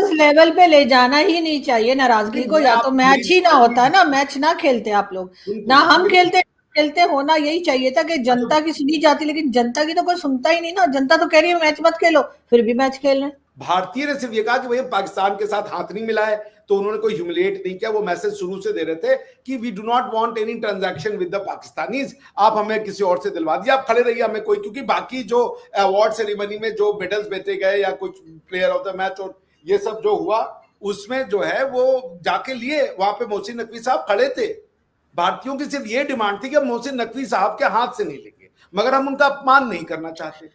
उस लेवल पे ले जाना ही नहीं चाहिए नाराजगी को, या तो मैच ही ना होता ना, मैच ना खेलते आप लोग, ना हम खेलते होना यही चाहिए था कि जनता की सुनी जाती, लेकिन जनता की तो कोई सुनता ही नहीं ना। जनता तो कह रही है मैच मत खेलो, फिर भी मैच खेल रहे हैं। भारतीय ने सिर्फ ये कहा कि भैया पाकिस्तान के साथ हाथ नहीं मिलाए, तो उन्होंने कोई ह्यूमिलिएट नहीं किया। वो मैसेज शुरू से दे रहे थे कि we do not want any transaction with the Pakistanis, आप हमें किसी और से दिलवा दिए, आप खड़े रहिए, हमें कोई, क्योंकि बाकी जो अवार्ड सेरेमनी में जो मेडल्स बेचे गए या कुछ प्लेयर ऑफ द मैच और ये सब जो हुआ, उसमें जो है वो जाके लिए, वहां पे मोहसिन नकवी साहब खड़े थे। भारतीयों की सिर्फ ये डिमांड थी कि हम मोहसिन नकवी साहब के हाथ से नहीं लेंगे, मगर हम उनका अपमान नहीं करना चाहते।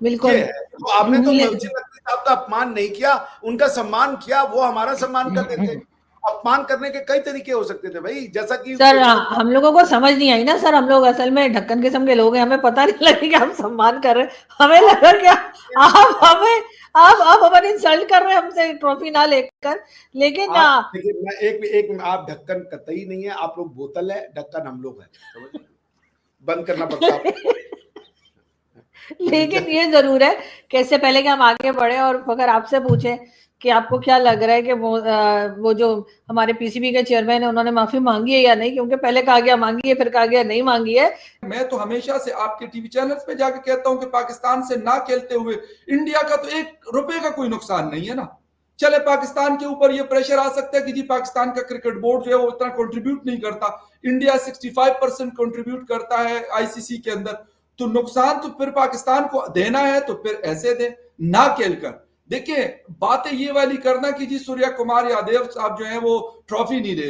बिल्कुल, तो आपने तो मोहसिन नकवी साहब का अपमान नहीं किया, उनका सम्मान किया, वो हमारा सम्मान कर देते। अपमान करने के कई तरीके हो सकते थे भाई, जैसा कि सर हम लोगों को समझ नहीं आई ना सर, हम लोग असल में ढक्कन किस्म के लोग हैं, हमें पता नहीं लगे कि हम सम्मान कर रहे हैं, हमें लगा कि आप हमें इंसल्ट कर रहे हैं हमसे ट्रॉफी ना लेकर। लेकिन आप ढक्कन कतई नहीं है, आप लोग बोतल है, ढक्कन हम लोग है, बंद करना पड़ता है। लेकिन ये जरूर है कि इससे पहले कि हम आगे बढ़े और अगर आपसे पूछे कि आपको क्या लग रहा है कि वो जो हमारे पीसीबी के चेयरमैन है उन्होंने माफी मांगी है या नहीं, क्योंकि पहले कहा गया मांगी है, फिर कहा गया नहीं मांगी है। मैं तो हमेशा से आपके टीवी चैनल्स पे जाके कहता हूं कि पाकिस्तान से ना खेलते हुए इंडिया का तो ₹1 का कोई नुकसान नहीं है ना। चले पाकिस्तान के ऊपर ये प्रेशर आ सकता है कि जी पाकिस्तान का क्रिकेट बोर्ड जो है वो इतना कंट्रीब्यूट नहीं करता, इंडिया 65% कंट्रीब्यूट करता है आईसीसी के अंदर, तो नुकसान तो फिर पाकिस्तान को देना है तो फिर ऐसे दे ना खेलकर। देखिए बातें ये वाली करना कि जी सूर्या कुमार यादव साहब जो है वो ट्रॉफी नहीं दे,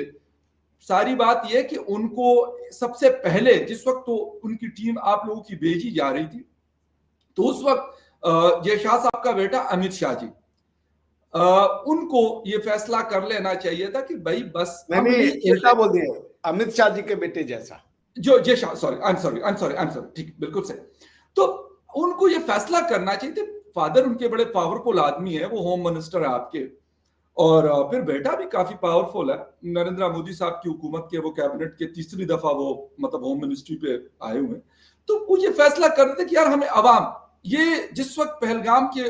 सारी बात यह कि उनको सबसे पहले जिस वक्त तो उनकी टीम आप लोगों की भेजी जा रही थी, तो उस वक्त ये शाह साहब का बेटा अमित शाह जी, उनको ये फैसला कर लेना चाहिए था कि भाई बस उल्टा बोल दिया, अमित शाह जी के बेटे जैसा जो ये Shah, sorry I am sorry, ठीक बिल्कुल सही। तो उनको ये फैसला करना चाहिए थे, फादर उनके बड़े पावरफुल आदमी है, वो होम मिनिस्टर है आपके, और फिर बेटा भी काफी पावरफुल है, नरेंद्र मोदी साहब की हुकूमत के वो कैबिनेट के तीसरी दफा वो मतलब होम मिनिस्ट्री पे आए हुए, तो वो ये फैसला कर रहे थे कि यार हमें अवाम, ये जिस वक्त पहलगाम के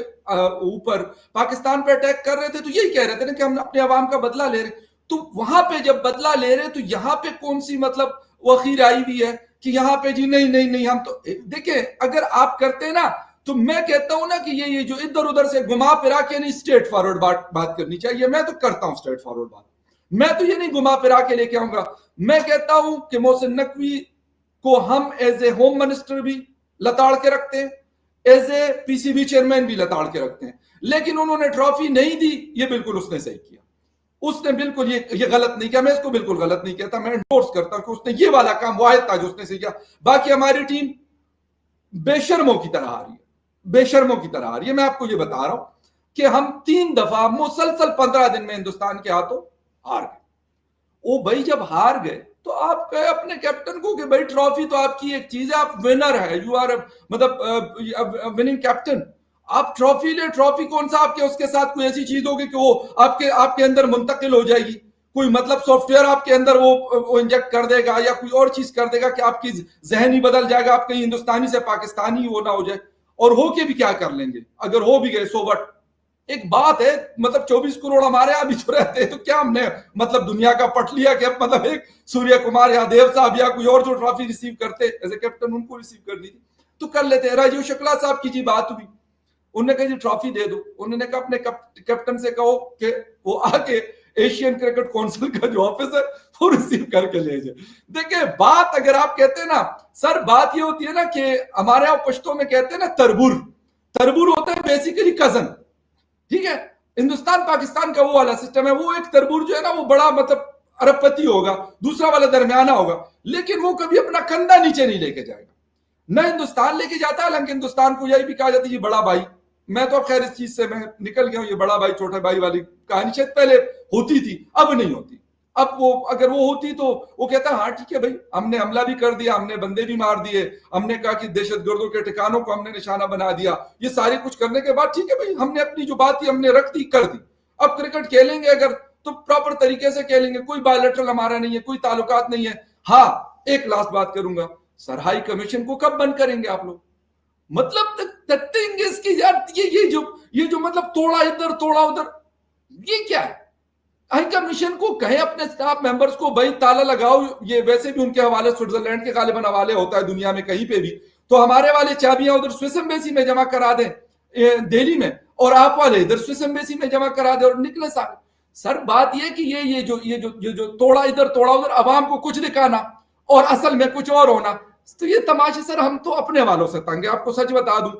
ऊपर पाकिस्तान पे अटैक कर रहे थे तो यही कह रहे थे ना कि हम अपने अवाम का बदला ले रहे, तो वहां पे जब बदला ले रहे तो यहाँ पे कौन सी मतलब वखीर आई हुई है कि यहाँ पे जी नहीं नहीं नहीं, हम तो देखिए अगर आप करते ना तो मैं कहता हूं ना कि ये जो इधर उधर से घुमा फिरा के नहीं, स्ट्रेट फॉरवर्ड बात करनी चाहिए। मैं तो करता हूं स्ट्रेट फॉरवर्ड बात, मैं तो ये नहीं घुमा फिरा के लेके आऊंगा। मैं कहता हूं कि मोहसिन नकवी को हम एज ए होम मिनिस्टर भी लताड़ के रखते हैं, एज ए पीसीबी चेयरमैन भी लताड़ के रखते हैं, लेकिन उन्होंने ट्रॉफी नहीं दी, ये बिल्कुल उसने सही किया, उसने बिल्कुल ये गलत नहीं किया, मैं इसको बिल्कुल गलत नहीं कहता, मैं एंडोर्स करता हूं कि उसने ये वाला काम वाहिद था जो उसने सही किया। बाकी हमारी टीम बेशर्मों की तरह आ रही है, बेशर्मों की तरह आ रही है। मैं आपको ये बता रहा हूं कि हम 3 दफा मुसलसल 15 दिन में हिंदुस्तान के हाथों हार गए। ओ भाई जब हार गए तो आप कहे अपने कैप्टन को कि भाई ट्रॉफी तो आपकी एक चीज है, आप विनर है, यू आर मतलब विनिंग कैप्टन, आप ट्रॉफी ले, ट्रॉफी कौन सा आपके उसके साथ कोई ऐसी चीज होगी कि वो आपके अंदर मुंतकिल हो जाएगी, कोई मतलब सॉफ्टवेयर आपके अंदर वो इंजेक्ट कर देगा या कोई और चीज कर देगा कि आपकी जहन ही बदल जाएगा, आप कहीं हिंदुस्तानी से पाकिस्तानी वो ना हो जाए, और हो के भी क्या कर लेंगे, अगर हो भी गए सो वट। एक बात है मतलब 24 करोड़ हमारे यहां भी जो रहते हैं, तो क्या हमने मतलब दुनिया का पट लिया कि मतलब एक सूर्य कुमार यादव साहब या कोई और जो ट्रॉफी रिसीव करते एज ए कैप्टन उनको रिसीव करनी थी तो कर लेते हैं। राजीव शुक्ला साहब की जी बात हुई, उन्होंने कहा जी ट्रॉफी दे दो, उन्होंने कहा अपने कैप्टन से कहो कि वो आके एशियन क्रिकेट काउंसिल का जो ऑफिस है वो रिसीव करके ले जाए। देखिए बात अगर आप कहते हैं ना सर, बात ये होती है ना कि हमारे यहाँ पश्तो में कहते हैं ना तरबूर, तरबूर होता है बेसिकली कजन, ठीक है, हिंदुस्तान पाकिस्तान का वो वाला सिस्टम है, वो एक तरबूर जो है ना वो बड़ा मतलब अरबपति होगा, दूसरा वाला दरमियाना होगा, लेकिन वो कभी अपना कंधा नीचे नहीं लेके जाएगा, न हिंदुस्तान लेके जाता है। हालांकि हिंदुस्तान को यही भी कहा जाता है ये बड़ा भाई, मैं तो खैर इस चीज से मैं निकल गया हूं, ये बड़ा भाई छोटा भाई वाली कहानी शायद पहले होती थी, अब नहीं होती। अब वो अगर वो होती तो वो कहता हाँ ठीक है भाई, हमने हमला भी कर दिया, हमने बंदे भी मार दिए, हमने कहा कि दहशतगर्दों के ठिकानों को हमने निशाना बना दिया, ये सारी कुछ करने के बाद ठीक है भाई, हमने अपनी जो बात थी हमने रख दी, कर दी। अब क्रिकेट खेलेंगे अगर तो प्रॉपर तरीके से खेलेंगे, कोई बायलैटरल हमारा नहीं है, कोई ताल्लुकात नहीं है। हाँ एक लास्ट बात करूंगा, सर हाई कमीशन को कब बंद करेंगे आप लोग? मतलब द थिंग इज कि यार ये जो मतलब तोड़ा इधर तोड़ा उधर, ये क्या है? हाई कमीशन को कहे अपने स्टाफ मेंबर्स को भाई ताला लगाओ, ये वैसे भी उनके हवाले स्विट्जरलैंड के गालिबन हवाले होता है दुनिया में कहीं पे भी, तो हमारे वाले चाबियां उधर स्विस एम्बेसी में जमा करा दें दिल्ली में, और आप वाले इधर स्विस एम्बेसी में जमा करा दें और निकले सारे। सर बात यह कि ये जो तोड़ा इधर तोड़ा उधर, अवाम को कुछ दिखाना और असल में कुछ और होना, तो ये तमाशे सर हम तो अपने वालों से तंग है। आपको सच बता दूं,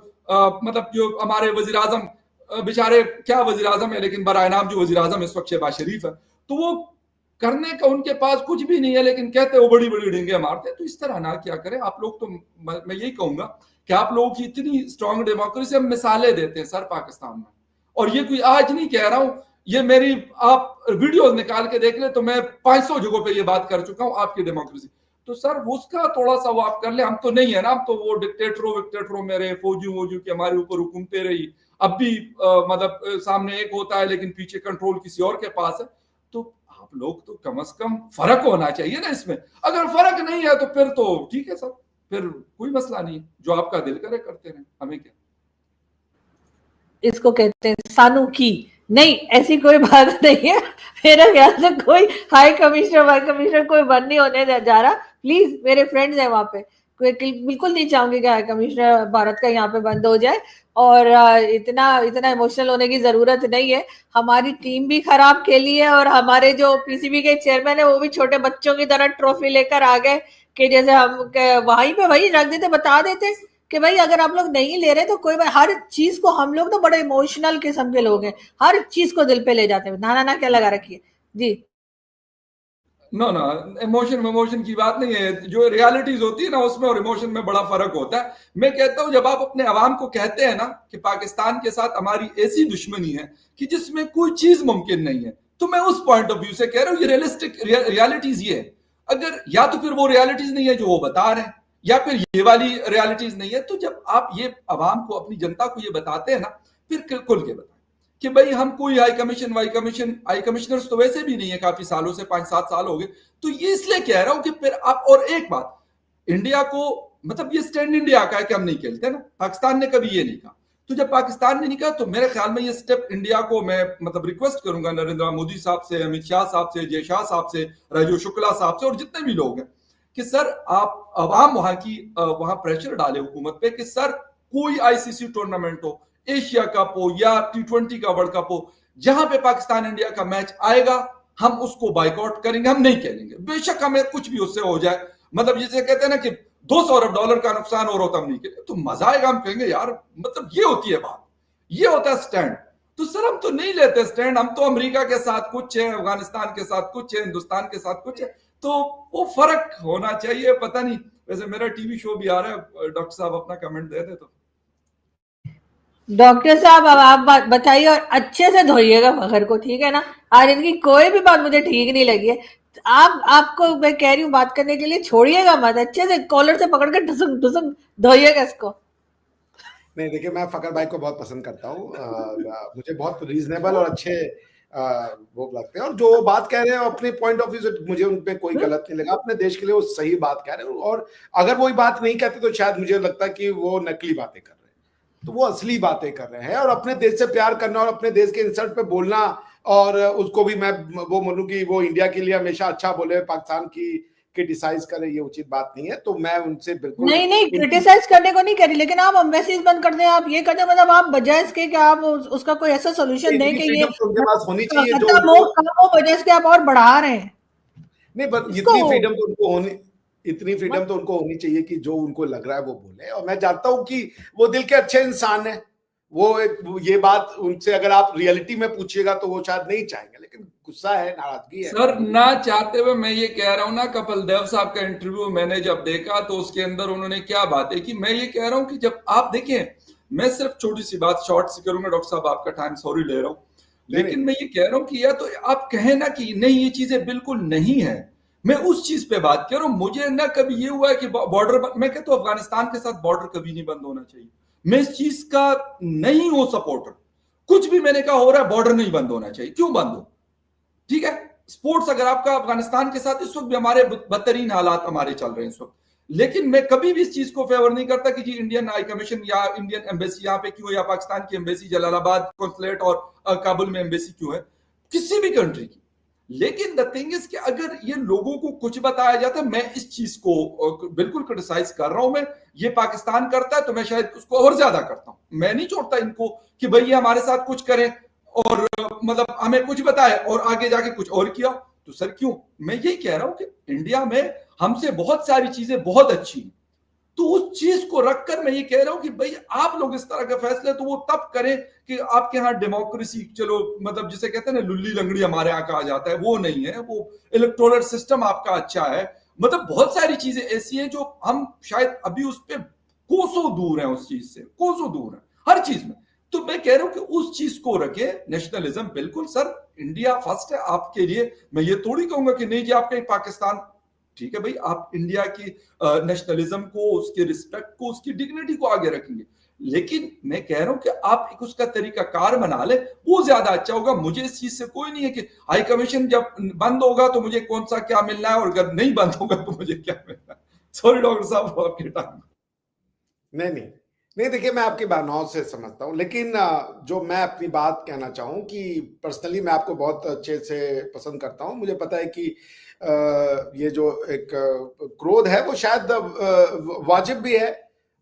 मतलब जो हमारे वजीर आजम बेचारे, क्या वजीर आजम है लेकिन बराए नाम जो वजीर आजम इस वक्त शहबाज शरीफ है, तो वो करने का उनके पास कुछ भी नहीं है, लेकिन कहते वो बड़ी बड़ी डिंगे मारते। तो इस तरह ना क्या करें आप लोग। तो मैं यही कहूंगा कि आप लोगों की इतनी स्ट्रांग डेमोक्रेसी, हम मिसालें देते हैं सर पाकिस्तान में, और ये कोई आज नहीं कह रहा हूं, ये मेरी आप वीडियोस निकाल के देख ले तो मैं 500 जगहों पे ये बात कर चुका हूं आपकी डेमोक्रेसी। तो सर उसका थोड़ा सा वो आप कर ले, हम तो नहीं है ना, हम तो वो डिक्टेटरों में रहे, फौजियों के हमारे ऊपर हुकूमतें रही, अब भी मतलब सामने एक होता है लेकिन पीछे कंट्रोल किसी और के पास है। तो आप लोग तो कम से कम फर्क होना चाहिए ना इसमें। अगर फर्क नहीं है तो फिर तो ठीक है सर, फिर कोई मसला नहीं है, जो आपका दिल करे करते रहे, हमें क्या। इसको कहते हैं सानू की नहीं, ऐसी कोई बात नहीं है। मेरा ख्याल से कोई हाई कमिश्नर कोई बंद नहीं होने जा रहा। प्लीज, मेरे फ्रेंड्स हैं वहां पे, बिल्कुल नहीं चाहूंगी कि हाई कमिश्नर भारत का यहाँ पे बंद हो जाए, और इतना इमोशनल होने की जरूरत नहीं है। हमारी टीम भी खराब खेली है, और हमारे जो पीसीबी के चेयरमैन है वो भी छोटे बच्चों की तरह ट्रॉफी लेकर आ गए कि जैसे हम वहीं पे वही रख देते, बता देते कि भाई अगर आप लोग नहीं ले रहे तो कोई बात। हर चीज को हम लोग तो बड़े इमोशनल किस्म के लोग हैं, हर चीज को दिल पे ले जाते हैं। ना क्या लगा रखी है जी। नो नो, इमोशन की बात नहीं है, जो रियलिटीज होती है ना उसमें और इमोशन में बड़ा फर्क होता है। मैं कहता हूं जब आप अपने अवाम को कहते हैं ना कि पाकिस्तान के साथ हमारी ऐसी दुश्मनी है कि जिसमें कोई चीज मुमकिन नहीं है, तो मैं उस पॉइंट ऑफ व्यू से कह रहा हूं ये रियलिस्टिक रियलिटीज ये है। अगर या तो फिर वो रियलिटीज नहीं है जो वो बता रहे हैं, या फिर ये वाली रियलिटीज नहीं है, तो जब आप ये अवाम को, अपनी जनता को ये बताते हैं ना, फिर खुल के बताएं कि भाई हम कोई हाई कमिश्नर्स तो वैसे भी नहीं है, काफी सालों से 5-7 साल हो गए। तो ये इसलिए कह रहा हूं कि फिर आप, और एक बात, इंडिया को मतलब ये स्टैंड इंडिया का है कि हम नहीं खेलते ना, पाकिस्तान ने कभी ये नहीं कहा। तो जब पाकिस्तान ने नहीं कहा तो मेरे ख्याल में ये स्टेप इंडिया को मैं मतलब रिक्वेस्ट करूंगा नरेंद्र मोदी साहब से, अमित शाह साहब से, जय शाह साहब से, राजीव शुक्ला साहब से, और जितने भी लोग हैं, कि सर आप अवाम वहां प्रेशर डाले हुकूमत पे कि सर कोई आईसीसी टूर्नामेंट हो, एशिया कप हो या T20 का वर्ल्ड कप हो, जहां पे पाकिस्तान इंडिया का मैच आएगा हम उसको बाइकआउट करेंगे, हम नहीं खेलेंगे, बेशक हमें कुछ भी उससे हो जाए। मतलब जैसे कहते हैं ना कि $200 अरब का नुकसान हो रहा, हम नहीं खेलेंगे, तो मजा आएगा, हम कहेंगे यार, मतलब ये होती है बात, ये होता है स्टैंड। तो सर हम तो नहीं लेते स्टैंड, हम तो अमेरिका के साथ कुछ है, अफगानिस्तान के साथ कुछ है, हिंदुस्तान के साथ कुछ है, तो वो फर्क होना चाहिए। पता नहीं, वैसे मेरा टीवी शो भी आ रहा है, डॉक्टर साहब अपना कमेंट दे दे। तो डॉक्टर साहब अब आप बताइए, और अच्छे से धोइएगा घर को, ठीक है ना। आज इनकी कोई भी बात मुझे ठीक नहीं लगी है। आपको मैं कह रही हूँ बात करने के लिए, छोड़िएगा मत, अच्छे से कॉलर से पकड़ के ढुसुक ढुसुक धोइएगा इसको। नहीं देखिए, मैं फकर भाई को बहुत पसंद करता हूँ, मुझे बहुत रीजनेबल और अच्छे वो लगते हैं, और जो बात कह रहे हैं अपने पॉइंट ऑफ व्यू से मुझे उन पे कोई गलत नहीं लगा, अपने देश के लिए वो सही बात कह रहे हैं। और अगर वही बात नहीं कहते तो शायद मुझे लगता है कि वो नकली बातें कर रहे हैं, तो वो असली बातें कर रहे हैं। और अपने देश से प्यार करना और अपने देश के इंसल्ट पे बोलना, और उसको भी मैं वो मानूं कि वो इंडिया के लिए हमेशा अच्छा बोले, पाकिस्तान की क्रिटिसाइज करे, ये उचित बात नहीं है। तो मैं उनसे बिल्कुल नहीं क्रिटिसाइज करने को नहीं कह रही, लेकिन आप एम्बेसीज बंद कर दें, आप ये कर दें, मतलब आप बजाय इसके कि आप उसका कोई ऐसा सोल्यूशन दें कि ये उनके पास होनी चाहिए जो खत्म हो, बजाय इसके आप और बढ़ा रहे हैं। नहीं, पर इतनी फ्रीडम तो उनको होनी चाहिए कि जो उनको लग रहा है वो बोले। और मैं जानता हूं कि वो दिल के अच्छे इंसान है, वो ये बात उनसे अगर आप रियलिटी में पूछिएगा तो वो शायद नहीं चाहेंगे, लेकिन गुस्सा है, नाराजगी है। सर ना चाहते हुए मैं ये कह रहा हूं ना, कपिल देव साहब का इंटरव्यू मैंने जब देखा तो उसके अंदर उन्होंने क्या बात है कि मैं ये कह रहा हूं कि जब आप देखें, मैं सिर्फ छोटी सी बात शॉर्ट सी करूंगा, डॉक्टर साहब आपका टाइम सॉरी ले रहा हूं, लेकिन मैं ये कह रहा हूं कि या तो आप कहें ना कि नहीं ये चीजें बिल्कुल नहीं है, मैं उस चीज पे बात कर रहा हूं। मुझे ना कभी ये हुआ है कि बॉर्डर, मैं कहता हूं अफगानिस्तान के साथ बॉर्डर कभी नहीं बंद होना चाहिए, मैं इस चीज का नहीं हूं सपोर्टर। कुछ भी मैंने कहा हो रहा है, बॉर्डर नहीं बंद होना चाहिए, क्यों बंद हो, ठीक है। स्पोर्ट्स अगर आपका अफगानिस्तान के साथ इस वक्त भी हमारे बदतरीन हालात हमारे चल रहे हैं इस वक्त, लेकिन मैं कभी भी इस चीज को फेवर नहीं करता कि जी इंडियन हाई कमीशन या इंडियन एम्बेसी यहाँ पे क्यों, या पाकिस्तान की एम्बेसी जलालाबाद कॉन्सुलेट और काबुल में एम्बेसी क्यों है। किसी भी कंट्री की। लेकिन द थिंग इज कि अगर ये लोगों को कुछ बताया जाता है, मैं इस चीज को बिल्कुल क्रिटिसाइज कर रहा हूं, मैं ये पाकिस्तान करता है तो मैं शायद उसको और ज्यादा करता हूं। मैं नहीं छोड़ता इनको कि भाई ये हमारे साथ कुछ करें और मतलब हमें कुछ बताए और आगे जाके कुछ और किया। तो सर क्यों? मैं यही कह रहा हूं कि इंडिया में हमसे बहुत सारी चीजें बहुत अच्छी हैं, तो उस चीज को रखकर मैं ये कह रहा हूं कि भाई आप लोग इस तरह के फैसले तो वो तब करें कि आपके यहाँ डेमोक्रेसी, चलो मतलब जिसे कहते हैं ना लुल्ली लंगड़ी हमारे यहाँ कहा जाता है, वो नहीं है, वो इलेक्टोरल सिस्टम आपका अच्छा है। मतलब बहुत सारी चीजें ऐसी हैं जो हम शायद अभी उस पर कोसों दूर हैं, उस चीज से कोसों दूर हैं हर चीज में। तो मैं कह रहा हूं कि उस चीज को रखे, नेशनलिज्म बिल्कुल सर, इंडिया फर्स्ट है आपके लिए। मैं ये थोड़ी कहूंगा कि नहीं जी आप कहीं पाकिस्तान, ठीक है भाई आप इंडिया की नेशनलिज्म को, उसके रिस्पेक्ट को, उसकी डिग्निटी को आगे रखेंगे, लेकिन मैं कह रहा हूं कि आप एक उसका तरीका कार बना ले, वो ज्यादा अच्छा होगा। मुझे इस चीज से कोई नहीं है कि हाई कमीशन जब बंद होगा तो मुझे कौन सा क्या मिलना है और अगर नहीं बंद होगा तो मुझे क्या मिलना है। सॉरी डॉक्टर साहब आपके टाइम। नहीं नहीं नहीं, देखिए मैं आपकी भावनाओं से समझता हूँ, लेकिन जो मैं अपनी बात कहना चाहूँ कि पर्सनली मैं आपको बहुत अच्छे से पसंद करता हूँ। मुझे पता है कि ये जो एक क्रोध है वो शायद वाजिब भी है,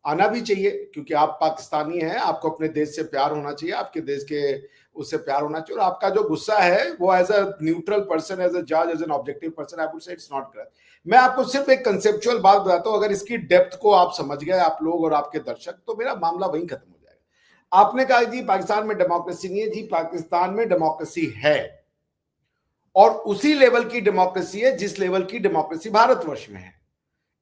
आना भी चाहिए, क्योंकि आप पाकिस्तानी हैं, आपको अपने देश से प्यार होना चाहिए, आपके देश के उससे प्यार होना चाहिए। और आपका जो गुस्सा है वो as a neutral person, as a जज, as an objective person, I would say it's not correct. मैं आपको सिर्फ एक कंसेप्चुअल बात बताता हूं, अगर इसकी डेप्थ को आप समझ गए, आप लोग और आपके दर्शक, तो मेरा मामला वहीं खत्म हो जाएगा। आपने कहा जी पाकिस्तान में डेमोक्रेसी नहीं है, जी पाकिस्तान में डेमोक्रेसी है, और उसी लेवल की डेमोक्रेसी है जिस लेवल की डेमोक्रेसी भारतवर्ष में है।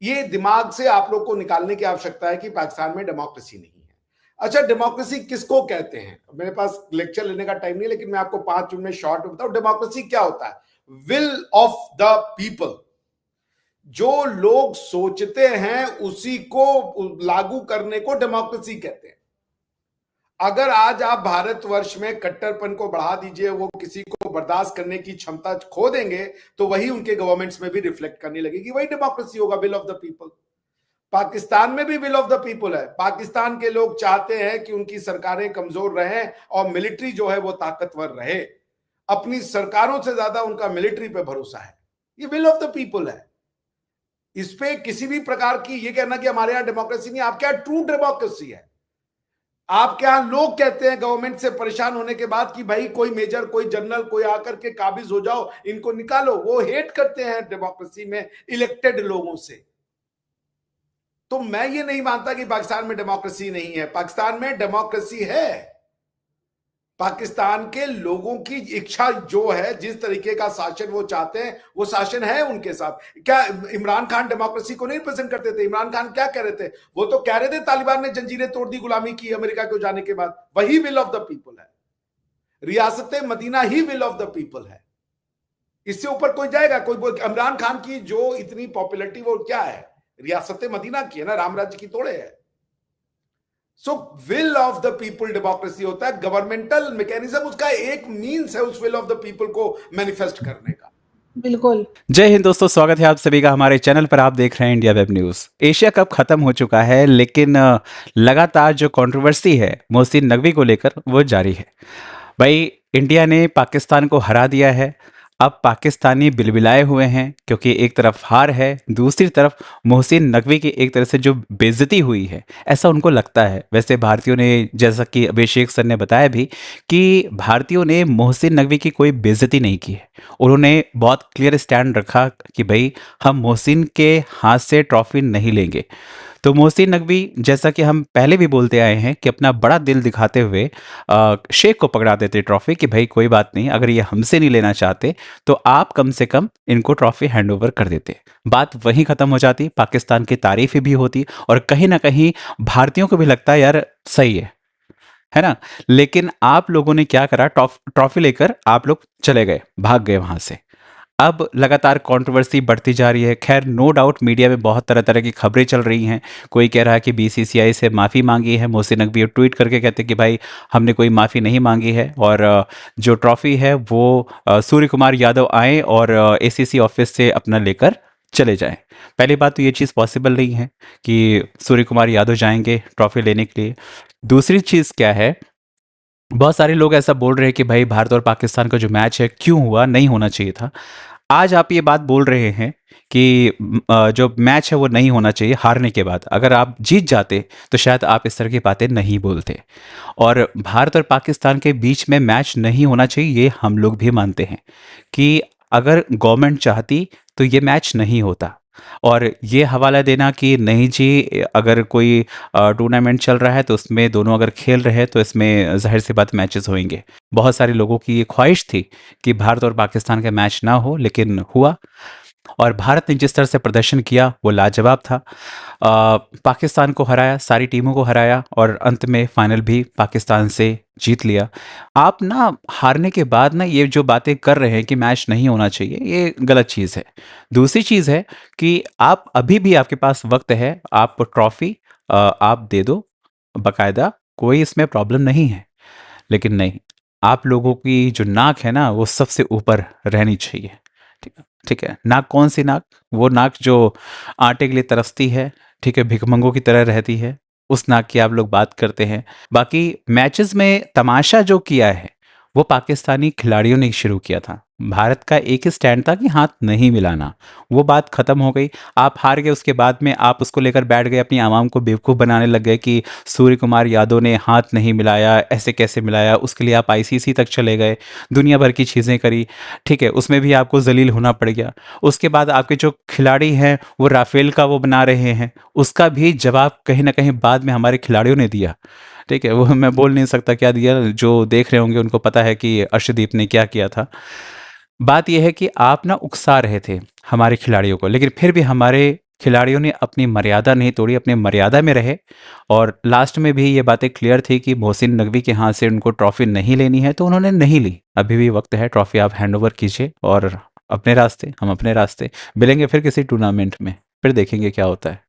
ये दिमाग से आप लोग को निकालने की आवश्यकता है कि पाकिस्तान में डेमोक्रेसी नहीं है। अच्छा, डेमोक्रेसी किसको कहते हैं? मेरे पास लेक्चर लेने का टाइम नहीं, लेकिन मैं आपको 5 मिनट में शॉर्ट में बताऊं डेमोक्रेसी क्या होता है। विल ऑफ द पीपल, जो लोग सोचते हैं उसी को लागू करने को डेमोक्रेसी कहते हैं। अगर आज आप भारतवर्ष में कट्टरपन को बढ़ा दीजिए, वो किसी को बर्दाश्त करने की क्षमता खो देंगे, तो वही उनके गवर्नमेंट्स में भी रिफ्लेक्ट करने लगेगी, वही डेमोक्रेसी होगा, will of the people. Pakistan में भी विल ऑफ द पीपल है। पाकिस्तान के लोग चाहते हैं कि उनकी सरकारें कमजोर रहें और मिलिट्री जो है वो ताकतवर रहे। अपनी सरकारों से ज्यादा उनका मिलिट्री पे भरोसा है। ये विल ऑफ द पीपल है। इस पे किसी भी प्रकार की ये कहना कि हमारे यहां डेमोक्रेसी नहीं, आपके यहां ट्रू डेमोक्रेसी है। आपके यहां लोग कहते हैं गवर्नमेंट से परेशान होने के बाद कि भाई कोई मेजर, कोई जनरल, कोई आकर के काबिज हो जाओ, इनको निकालो। वो हेट करते हैं डेमोक्रेसी में इलेक्टेड लोगों से। तो मैं ये नहीं मानता कि पाकिस्तान में डेमोक्रेसी नहीं है। पाकिस्तान में डेमोक्रेसी है। पाकिस्तान के लोगों की इच्छा जो है, जिस तरीके का शासन वो चाहते हैं, वो शासन है उनके साथ। क्या इमरान खान डेमोक्रेसी को नहीं पसंद करते थे? इमरान खान क्या कह रहे थे? वो तो कह रहे थे तालिबान ने जंजीरें तोड़ दी गुलामी की अमेरिका को जाने के बाद। वही विल ऑफ द पीपल है। रियासत मदीना ही विल ऑफ द पीपल है। इससे ऊपर कोई जाएगा? कोई इमरान खान की जो इतनी पॉपुलरिटी वो क्या है? रियासत मदीना की है ना, राम राज्य की तोड़े है। So will of the people democracy होता है। गवर्नमेंटल मैकेनिज्म उसका एक मींस है उस विल ऑफ द पीपल को मैनिफेस्ट करने का। बिल्कुल। जय हिंद दोस्तों, स्वागत है आप सभी का हमारे चैनल पर। आप देख रहे हैं India web news. Asia cup खत्म हो चुका है, लेकिन लगातार जो कंट्रोवर्सी है मोहसिन नकवी को लेकर वो जारी है। भाई, इंडिया ने पाकिस्तान को हरा दिया है। अब पाकिस्तानी बिलबिलाए हुए हैं, क्योंकि एक तरफ हार है, दूसरी तरफ मोहसिन नकवी की एक तरह से जो बेइज्जती हुई है, ऐसा उनको लगता है। वैसे भारतीयों ने, जैसा कि अभिषेक सर ने बताया भी, कि भारतीयों ने मोहसिन नकवी की कोई बेइज्जती नहीं की है। उन्होंने बहुत क्लियर स्टैंड रखा कि भाई हम मोहसिन के हाथ से ट्रॉफी नहीं लेंगे। तो मोहसिन नकवी, जैसा कि हम पहले भी बोलते आए हैं, कि अपना बड़ा दिल दिखाते हुए शेख को पकड़ा देते ट्रॉफी कि भाई कोई बात नहीं, अगर ये हमसे नहीं लेना चाहते तो आप कम से कम इनको ट्रॉफी हैंड ओवर कर देते। बात वहीं खत्म हो जाती, पाकिस्तान की तारीफ भी होती और कहीं ना कहीं भारतीयों को भी लगता है यार सही है ना। लेकिन आप लोगों ने क्या करा, ट्रॉफी लेकर आप लोग चले गए, भाग गए वहां से। अब लगातार कंट्रोवर्सी बढ़ती जा रही है। खैर, नो डाउट मीडिया में बहुत तरह तरह की खबरें चल रही हैं। कोई कह रहा है कि बीसीसीआई से माफ़ी मांगी है। मोहसिन नकवी ट्वीट करके कहते हैं कि भाई हमने कोई माफ़ी नहीं मांगी है, और जो ट्रॉफी है वो सूर्य कुमार यादव आए और एसीसी ऑफिस से अपना लेकर चले जाएं। पहली बात तो ये चीज़ पॉसिबल नहीं है कि सूर्य कुमार यादव जाएंगे ट्रॉफी लेने के लिए। दूसरी चीज़ क्या है बहुत सारे लोग ऐसा बोल रहे हैं कि भाई भारत और पाकिस्तान का जो मैच है क्यों हुआ, नहीं होना चाहिए था। आज आप ये बात बोल रहे हैं कि जो मैच है वो नहीं होना चाहिए हारने के बाद। अगर आप जीत जाते तो शायद आप इस तरह की बातें नहीं बोलते। और भारत और पाकिस्तान के बीच में मैच नहीं होना चाहिए, ये हम लोग भी मानते हैं कि अगर गवर्नमेंट चाहती तो ये मैच नहीं होता। और ये हवाला देना कि नहीं जी, अगर कोई टूर्नामेंट चल रहा है तो उसमें दोनों अगर खेल रहे हैं तो इसमें जाहिर सी बात मैचेस होंगे। बहुत सारे लोगों की ये ख्वाहिश थी कि भारत और पाकिस्तान का मैच ना हो, लेकिन हुआ। और भारत ने जिस तरह से प्रदर्शन किया वो लाजवाब था। पाकिस्तान को हराया, सारी टीमों को हराया और अंत में फाइनल भी पाकिस्तान से जीत लिया। आप ना हारने के बाद ना ये जो बातें कर रहे हैं कि मैच नहीं होना चाहिए, ये गलत चीज़ है। दूसरी चीज़ है कि आप अभी भी आपके पास वक्त है, आप ट्रॉफी आप दे दो बकायदा, कोई इसमें प्रॉब्लम नहीं है। लेकिन नहीं, आप लोगों की जो नाक है ना वो सबसे ऊपर रहनी चाहिए। ठीक है, ठीक है। नाक कौन सी नाक? वो नाक जो आटे के लिए तरसती है, ठीक है, भिखमंगों की तरह रहती है, उस नाक की आप लोग बात करते हैं। बाकी मैचेस में तमाशा जो किया है वो पाकिस्तानी खिलाड़ियों ने शुरू किया था। भारत का एक ही स्टैंड था कि हाथ नहीं मिलाना, वो बात खत्म हो गई। आप हार गए, उसके बाद में आप उसको लेकर बैठ गए, अपनी आवाम को बेवकूफ़ बनाने लग गए कि सूर्य कुमार यादव ने हाथ नहीं मिलाया, ऐसे कैसे मिलाया। उसके लिए आप आईसीसी तक चले गए, दुनिया भर की चीज़ें करी, ठीक है, उसमें भी आपको जलील होना पड़ गया। उसके बाद आपके जो खिलाड़ी हैं वो राफेल का वो बना रहे हैं, उसका भी जवाब कहीं ना कहीं बाद में हमारे खिलाड़ियों ने दिया। ठीक है, वो मैं बोल नहीं सकता क्या दिया, जो देख रहे होंगे उनको पता है कि अर्शदीप ने क्या किया था। बात यह है कि आप ना उकसा रहे थे हमारे खिलाड़ियों को, लेकिन फिर भी हमारे खिलाड़ियों ने अपनी मर्यादा नहीं तोड़ी, अपनी मर्यादा में रहे। और लास्ट में भी ये बातें क्लियर थी कि मोहसिन नकवी के हाथ से उनको ट्रॉफी नहीं लेनी है, तो उन्होंने नहीं ली। अभी भी वक्त है, ट्रॉफी आप हैंड ओवर कीजिए और अपने रास्ते, हम अपने रास्ते। मिलेंगे फिर किसी टूर्नामेंट में, फिर देखेंगे क्या होता है।